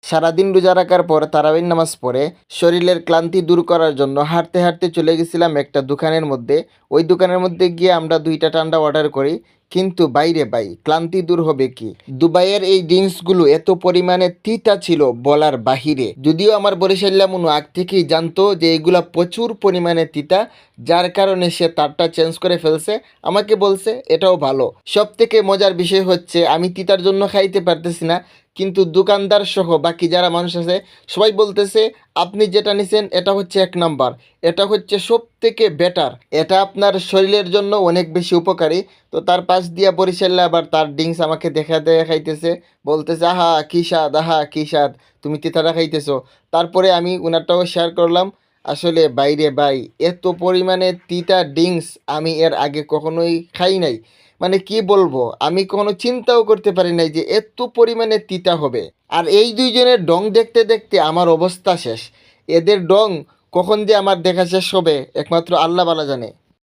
সারাদিন রোজা রাখার পর তারাবির নামাজ পড়ে শরীরের ক্লান্তি দূর করার জন্য হাঁটতে হাঁটতে চলে গেছিলাম একটা দোকানের মধ্যে। ওই দোকানের মধ্যে গিয়ে আমরা 2টা ঠান্ডা অর্ডার করি, কিন্তু বাইরে ভাই ক্লান্তি দূর হবে কি, দুবাইয়ের এই ড্রিঙ্কসগুলো এত পরিমাণে তিতা ছিল বলার বাহিরে। যদিও আমার বরিশাল্লা মনু আগ থেকেই জানতো যে এগুলা প্রচুর পরিমাণে তিতা, যার কারণে সে তারটা চেঞ্জ করে ফেলছে, আমাকে বলছে এটাও ভালো। সব থেকে মজার বিষয় হচ্ছে আমি তিতার জন্য খাইতে পারতেছি না, কিন্তু দোকানদার সহ বাকি যারা মানুষ আছে সবাই বলতেছে আপনি যেটা নিছেন এটা হচ্ছে 1 নাম্বার, এটা হচ্ছে সব থেকে বেটার, এটা আপনার শরীরের জন্য অনেক বেশি উপকারী। তো তার পাশ দিয়া বরিশাল্লা আবার তার ড্রিঙ্কস আমাকে দেখাইতেছে, বলতেছে আহা কি স্বাদ, আহা কি স্বাদ, তুমি তিতাটা খাইতেছো। তারপরে আমি ওনারটাও শেয়ার করলাম। আসলে বাইরে ভাই এত পরিমাণে তিতা ড্রিঙ্কস আমি এর আগে কখনোই খাই নাই। মানে কি বলবো, আমি কখনো চিন্তাও করতে পারি নাই যে এত পরিমাণে তিতা হবে। আর এই দুইজনের ডং দেখতে দেখতে আমার অবস্থা শেষ। এদের ডং কখন যে আমার দেখা শেষ হবে একমাত্র আল্লাহ বালা জানে।